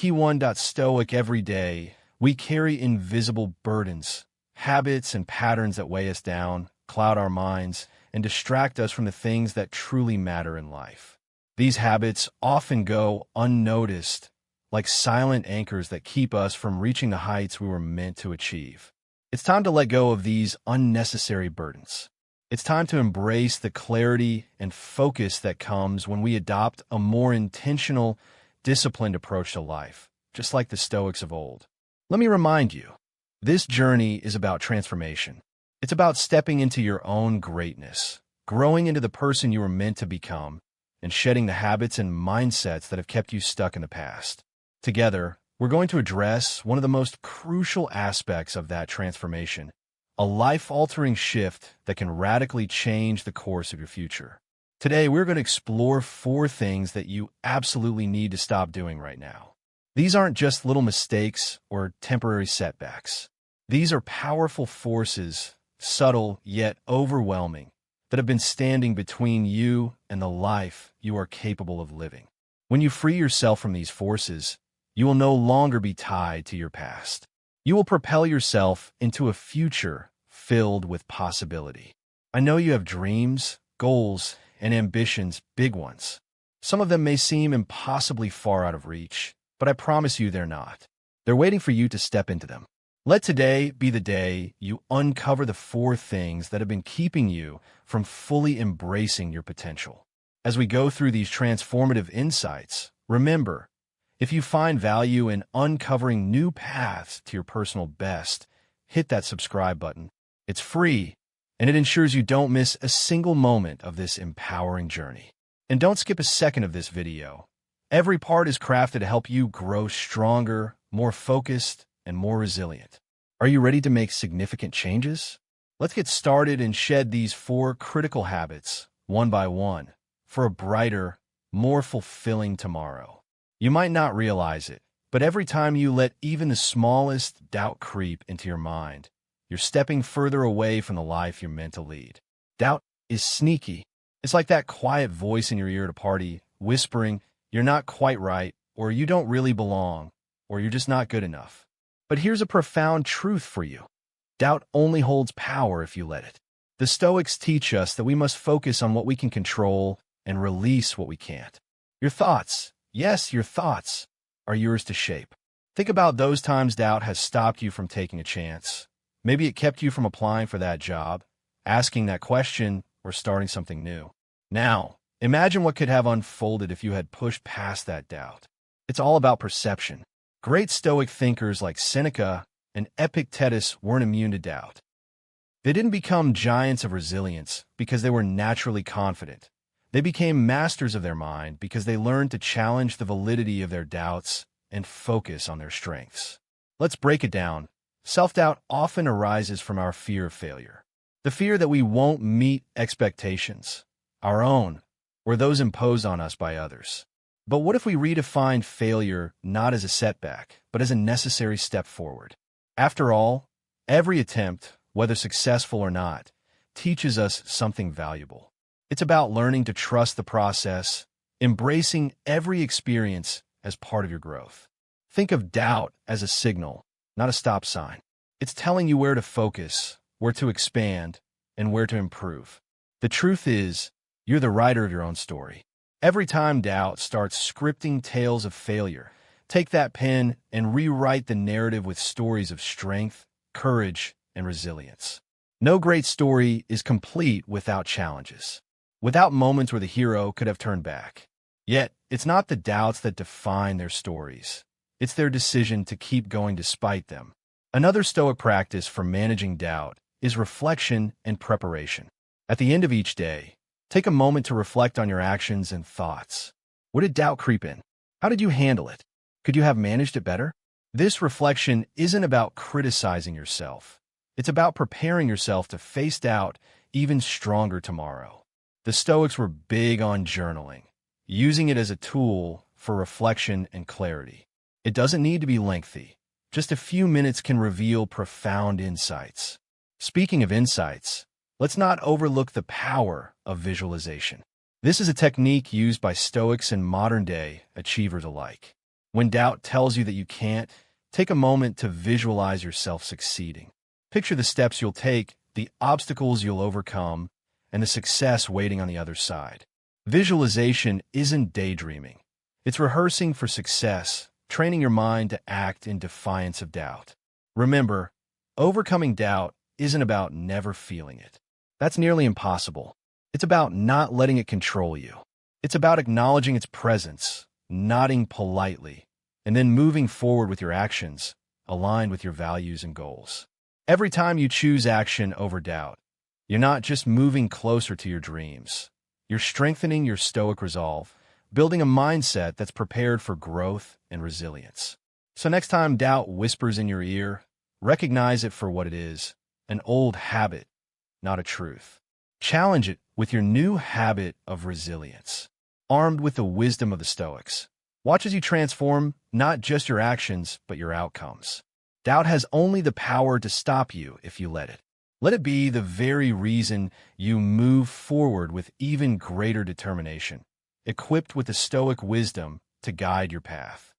Key 1. Stoic. Every day, we carry invisible burdens, habits and patterns that weigh us down, cloud our minds, and distract us from the things that truly matter in life. These habits often go unnoticed, like silent anchors that keep us from reaching the heights we were meant to achieve. It's time to let go of these unnecessary burdens. It's time to embrace the clarity and focus that comes when we adopt a more intentional, disciplined approach to life, just like the Stoics of old. Let me remind you, this journey is about transformation. It's about stepping into your own greatness, growing into the person you were meant to become, and shedding the habits and mindsets that have kept you stuck in the past. Together, we're going to address one of the most crucial aspects of that transformation, a life-altering shift that can radically change the course of your future. Today, we're going to explore 4 things that you absolutely need to stop doing right now. These aren't just little mistakes or temporary setbacks. These are powerful forces, subtle yet overwhelming, that have been standing between you and the life you are capable of living. When you free yourself from these forces, you will no longer be tied to your past. You will propel yourself into a future filled with possibility. I know you have dreams, goals, and ambitions, big ones. Some of them may seem impossibly far out of reach, but I promise you they're not. They're waiting for you to step into them. Let today be the day you uncover the 4 things that have been keeping you from fully embracing your potential. As we go through these transformative insights, remember, if you find value in uncovering new paths to your personal best, hit that subscribe button. It's free, and it ensures you don't miss a single moment of this empowering journey. And don't skip a second of this video. Every part is crafted to help you grow stronger, more focused, and more resilient. Are you ready to make significant changes? Let's get started and shed these 4 critical habits, one by one, for a brighter, more fulfilling tomorrow. You might not realize it, but every time you let even the smallest doubt creep into your mind, you're stepping further away from the life you're meant to lead. Doubt is sneaky. It's like that quiet voice in your ear at a party, whispering, "You're not quite right," or "You don't really belong," or "You're just not good enough." But here's a profound truth for you. Doubt only holds power if you let it. The Stoics teach us that we must focus on what we can control and release what we can't. Your thoughts, yes, your thoughts, are yours to shape. Think about those times doubt has stopped you from taking a chance. Maybe it kept you from applying for that job, asking that question, or starting something new. Now, imagine what could have unfolded if you had pushed past that doubt. It's all about perception. Great Stoic thinkers like Seneca and Epictetus weren't immune to doubt. They didn't become giants of resilience because they were naturally confident. They became masters of their mind because they learned to challenge the validity of their doubts and focus on their strengths. Let's break it down. Self-doubt often arises from our fear of failure. The fear that we won't meet expectations, our own, or those imposed on us by others. But what if we redefine failure not as a setback, but as a necessary step forward? After all, every attempt, whether successful or not, teaches us something valuable. It's about learning to trust the process, embracing every experience as part of your growth. Think of doubt as a signal, not a stop sign. It's telling you where to focus, where to expand, and where to improve. The truth is, you're the writer of your own story. Every time doubt starts scripting tales of failure, take that pen and rewrite the narrative with stories of strength, courage, and resilience. No great story is complete without challenges, without moments where the hero could have turned back. Yet, it's not the doubts that define their stories. It's their decision to keep going despite them. Another Stoic practice for managing doubt is reflection and preparation. At the end of each day, take a moment to reflect on your actions and thoughts. Where did doubt creep in? How did you handle it? Could you have managed it better? This reflection isn't about criticizing yourself. It's about preparing yourself to face doubt even stronger tomorrow. The Stoics were big on journaling, using it as a tool for reflection and clarity. It doesn't need to be lengthy. Just a few minutes can reveal profound insights. Speaking of insights, let's not overlook the power of visualization. This is a technique used by Stoics and modern-day achievers alike. When doubt tells you that you can't, take a moment to visualize yourself succeeding. Picture the steps you'll take, the obstacles you'll overcome, and the success waiting on the other side. Visualization isn't daydreaming. It's rehearsing for success, training your mind to act in defiance of doubt. Remember, overcoming doubt isn't about never feeling it. That's nearly impossible. It's about not letting it control you. It's about acknowledging its presence, nodding politely, and then moving forward with your actions, aligned with your values and goals. Every time you choose action over doubt, you're not just moving closer to your dreams. You're strengthening your Stoic resolve, building a mindset that's prepared for growth and resilience. So next time doubt whispers in your ear, recognize it for what it is, an old habit, not a truth. Challenge it with your new habit of resilience, armed with the wisdom of the Stoics. Watch as you transform not just your actions, but your outcomes. Doubt has only the power to stop you if you let it. Let it be the very reason you move forward with even greater determination, equipped with the Stoic wisdom to guide your path.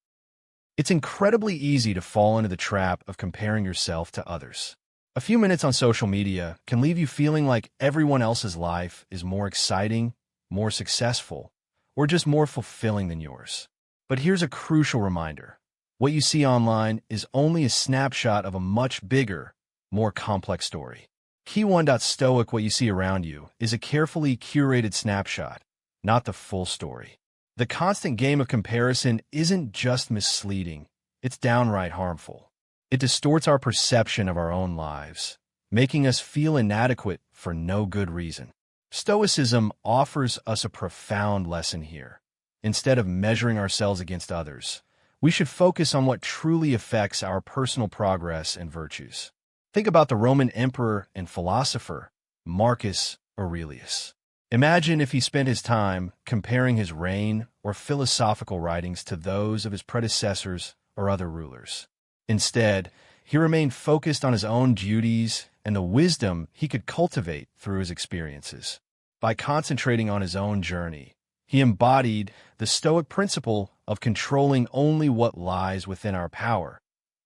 It's incredibly easy to fall into the trap of comparing yourself to others. A few minutes on social media can leave you feeling like everyone else's life is more exciting, more successful, or just more fulfilling than yours. But here's a crucial reminder. What you see online is only a snapshot of a much bigger, more complex story. Key 1. Stoic, what you see around you is a carefully curated snapshot, not the full story. The constant game of comparison isn't just misleading, it's downright harmful. It distorts our perception of our own lives, making us feel inadequate for no good reason. Stoicism offers us a profound lesson here. Instead of measuring ourselves against others, we should focus on what truly affects our personal progress and virtues. Think about the Roman emperor and philosopher, Marcus Aurelius. Imagine if he spent his time comparing his reign or philosophical writings to those of his predecessors or other rulers. Instead, he remained focused on his own duties and the wisdom he could cultivate through his experiences. By concentrating on his own journey, he embodied the Stoic principle of controlling only what lies within our power,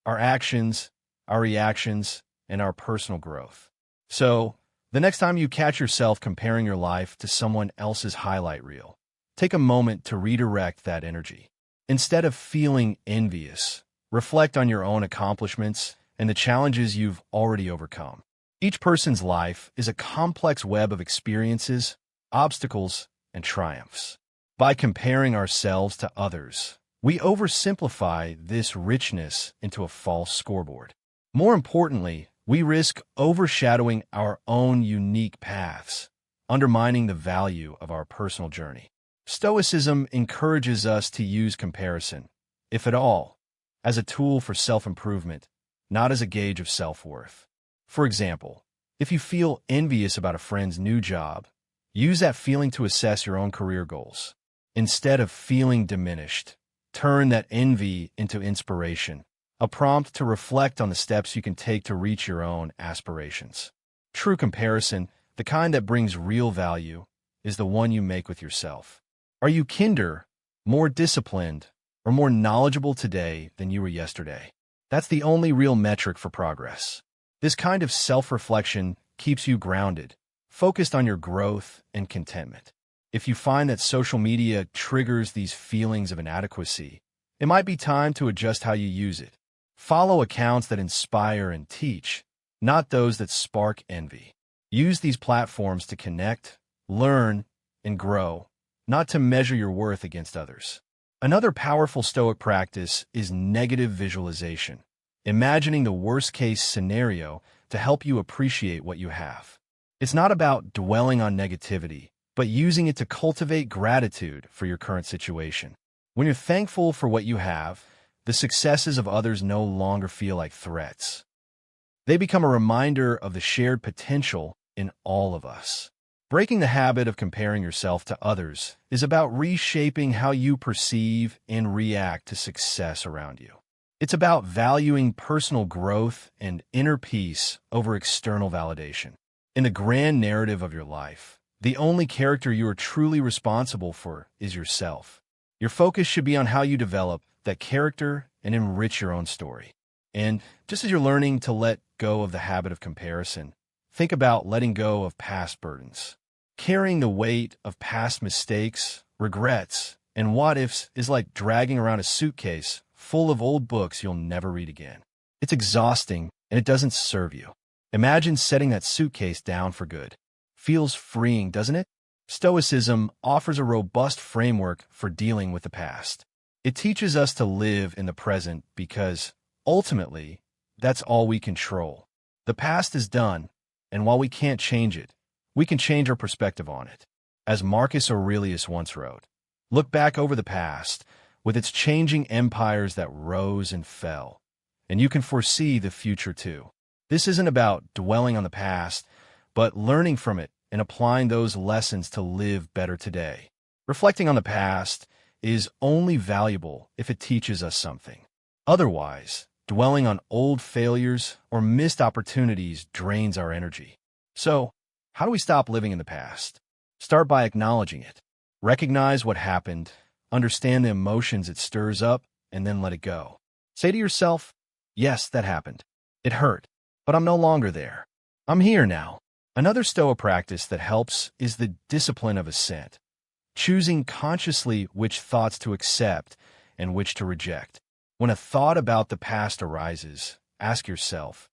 our actions, our reactions, and our personal growth. So, the next time you catch yourself comparing your life to someone else's highlight reel, take a moment to redirect that energy. Instead of feeling envious, reflect on your own accomplishments and the challenges you've already overcome. Each person's life is a complex web of experiences, obstacles, and triumphs. By comparing ourselves to others, we oversimplify this richness into a false scoreboard. More importantly, we risk overshadowing our own unique paths, undermining the value of our personal journey. Stoicism encourages us to use comparison, if at all, as a tool for self-improvement, not as a gauge of self-worth. For example, if you feel envious about a friend's new job, use that feeling to assess your own career goals. Instead of feeling diminished, turn that envy into inspiration, a prompt to reflect on the steps you can take to reach your own aspirations. True comparison, the kind that brings real value, is the one you make with yourself. Are you kinder, more disciplined, or more knowledgeable today than you were yesterday? That's the only real metric for progress. This kind of self-reflection keeps you grounded, focused on your growth and contentment. If you find that social media triggers these feelings of inadequacy, it might be time to adjust how you use it. Follow accounts that inspire and teach, not those that spark envy. Use these platforms to connect, learn, and grow, not to measure your worth against others. Another powerful Stoic practice is negative visualization, imagining the worst-case scenario to help you appreciate what you have. It's not about dwelling on negativity, but using it to cultivate gratitude for your current situation. When you're thankful for what you have, the successes of others no longer feel like threats. They become a reminder of the shared potential in all of us. Breaking the habit of comparing yourself to others is about reshaping how you perceive and react to success around you. It's about valuing personal growth and inner peace over external validation. In the grand narrative of your life, the only character you are truly responsible for is yourself. Your focus should be on how you develop that character and enrich your own story. And just as you're learning to let go of the habit of comparison, think about letting go of past burdens. Carrying the weight of past mistakes, regrets, and what-ifs is like dragging around a suitcase full of old books you'll never read again. It's exhausting, and it doesn't serve you. Imagine setting that suitcase down for good. Feels freeing, doesn't it? Stoicism offers a robust framework for dealing with the past. It teaches us to live in the present because, ultimately, that's all we control. The past is done, and while we can't change it, we can change our perspective on it. As Marcus Aurelius once wrote, look back over the past, with its changing empires that rose and fell, and you can foresee the future too. This isn't about dwelling on the past, but learning from it and applying those lessons to live better today. Reflecting on the past is only valuable if it teaches us something. Otherwise, dwelling on old failures or missed opportunities drains our energy. So, how do we stop living in the past? Start by acknowledging it. Recognize what happened, understand the emotions it stirs up, and then let it go. Say to yourself, yes, that happened. It hurt, but I'm no longer there. I'm here now. Another Stoic practice that helps is the discipline of assent, choosing consciously which thoughts to accept and which to reject. When a thought about the past arises, ask yourself,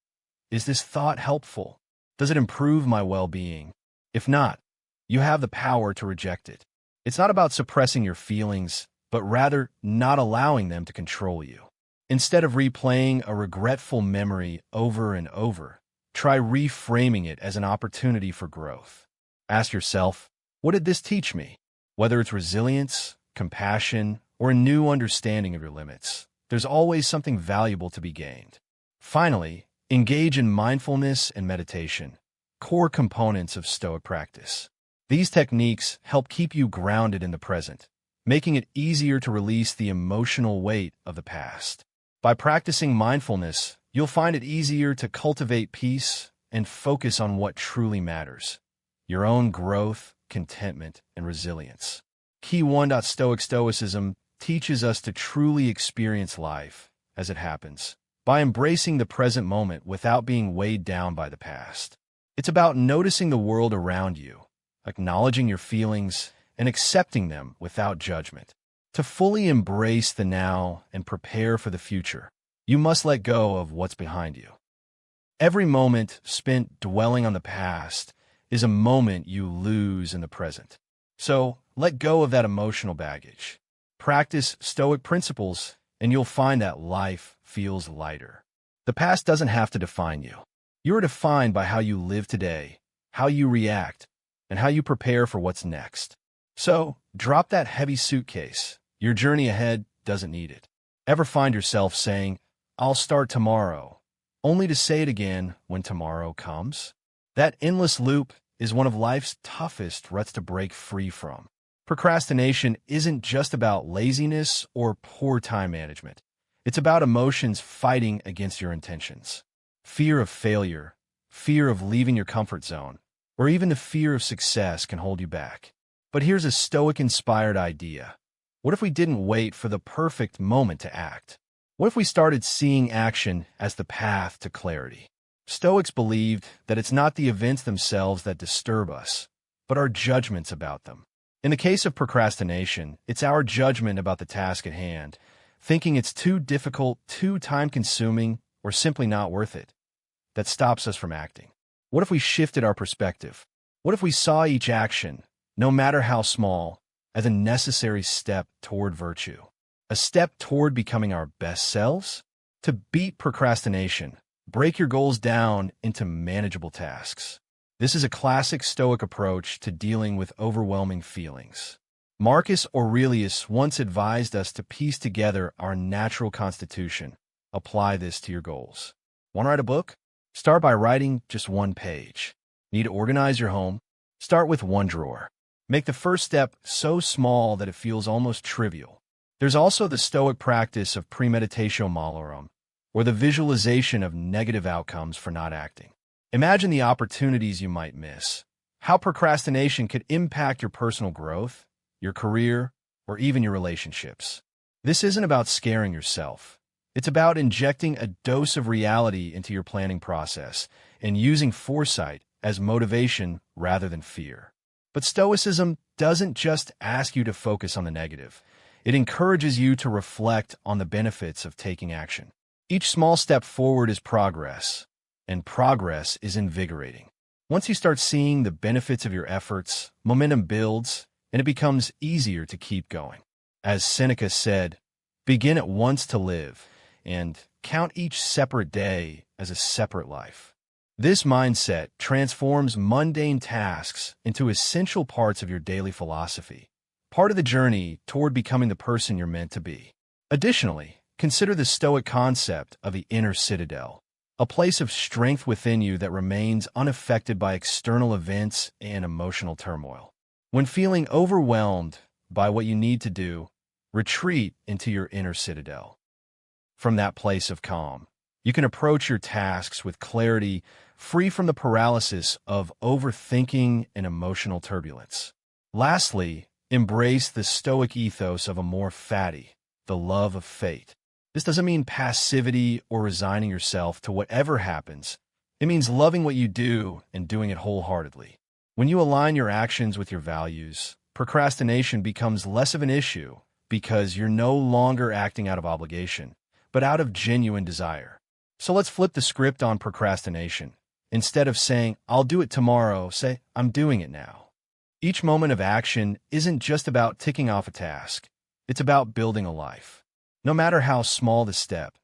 is this thought helpful? Does it improve my well-being? If not, you have the power to reject it. It's not about suppressing your feelings, but rather not allowing them to control you. Instead of replaying a regretful memory over and over, try reframing it as an opportunity for growth. Ask yourself, what did this teach me? Whether it's resilience, compassion, or a new understanding of your limits, there's always something valuable to be gained. Finally, engage in mindfulness and meditation, core components of Stoic practice. These techniques help keep you grounded in the present, making it easier to release the emotional weight of the past. By practicing mindfulness, you'll find it easier to cultivate peace and focus on what truly matters: your own growth, contentment, and resilience. Key 1. Stoicism teaches us to truly experience life as it happens, by embracing the present moment without being weighed down by the past. It's about noticing the world around you, acknowledging your feelings, and accepting them without judgment. To fully embrace the now and prepare for the future, you must let go of what's behind you. Every moment spent dwelling on the past is a moment you lose in the present. So, let go of that emotional baggage. Practice Stoic principles, and you'll find that life feels lighter. The past doesn't have to define you. You are defined by how you live today, how you react, and how you prepare for what's next. So, drop that heavy suitcase. Your journey ahead doesn't need it. Ever find yourself saying, I'll start tomorrow, only to say it again when tomorrow comes? That endless loop is one of life's toughest ruts to break free from. Procrastination isn't just about laziness or poor time management. It's about emotions fighting against your intentions. Fear of failure, fear of leaving your comfort zone, or even the fear of success can hold you back. But here's a Stoic-inspired idea. What if we didn't wait for the perfect moment to act? What if we started seeing action as the path to clarity? Stoics believed that it's not the events themselves that disturb us, but our judgments about them. In the case of procrastination, it's our judgment about the task at hand, thinking it's too difficult, too time-consuming, or simply not worth it, that stops us from acting. What if we shifted our perspective? What if we saw each action, no matter how small, as a necessary step toward virtue? A step toward becoming our best selves? To beat procrastination, break your goals down into manageable tasks. This is a classic Stoic approach to dealing with overwhelming feelings. Marcus Aurelius once advised us to piece together our natural constitution. Apply this to your goals. Want to write a book? Start by writing just one page. Need to organize your home? Start with one drawer. Make the first step so small that it feels almost trivial. There's also the Stoic practice of premeditatio malorum, or the visualization of negative outcomes for not acting. Imagine the opportunities you might miss, how procrastination could impact your personal growth, your career, or even your relationships. This isn't about scaring yourself. It's about injecting a dose of reality into your planning process and using foresight as motivation rather than fear. But Stoicism doesn't just ask you to focus on the negative. It encourages you to reflect on the benefits of taking action. Each small step forward is progress, and progress is invigorating. Once you start seeing the benefits of your efforts, momentum builds, and it becomes easier to keep going. As Seneca said, begin at once to live, and count each separate day as a separate life. This mindset transforms mundane tasks into essential parts of your daily philosophy, part of the journey toward becoming the person you're meant to be. Additionally, consider the Stoic concept of the inner citadel, a place of strength within you that remains unaffected by external events and emotional turmoil. When feeling overwhelmed by what you need to do, retreat into your inner citadel. From that place of calm, you can approach your tasks with clarity, free from the paralysis of overthinking and emotional turbulence. Lastly, embrace the Stoic ethos of amor fati, the love of fate. This doesn't mean passivity or resigning yourself to whatever happens. It means loving what you do and doing it wholeheartedly. When you align your actions with your values, procrastination becomes less of an issue because you're no longer acting out of obligation, but out of genuine desire. So let's flip the script on procrastination. Instead of saying, "I'll do it tomorrow," say, "I'm doing it now." Each moment of action isn't just about ticking off a task. It's about building a life. No matter how small the step,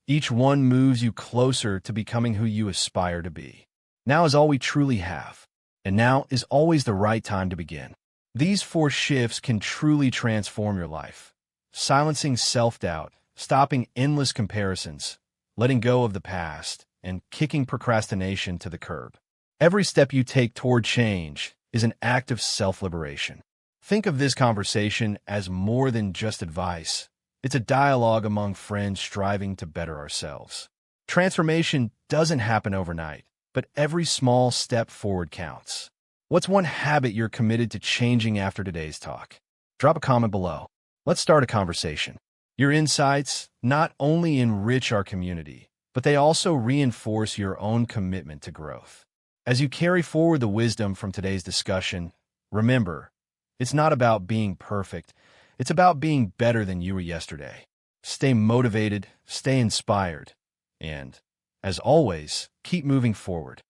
each one moves you closer to becoming who you aspire to be. Now is all we truly have, and now is always the right time to begin. These 4 shifts can truly transform your life. Silencing self-doubt, stopping endless comparisons, letting go of the past, and kicking procrastination to the curb. Every step you take toward change is an act of self-liberation. Think of this conversation as more than just advice. It's a dialogue among friends striving to better ourselves. Transformation doesn't happen overnight, but every small step forward counts. What's one habit you're committed to changing after today's talk? Drop a comment below. Let's start a conversation. Your insights not only enrich our community, but they also reinforce your own commitment to growth. As you carry forward the wisdom from today's discussion, remember, it's not about being perfect. It's about being better than you were yesterday. Stay motivated, stay inspired, and, as always, keep moving forward.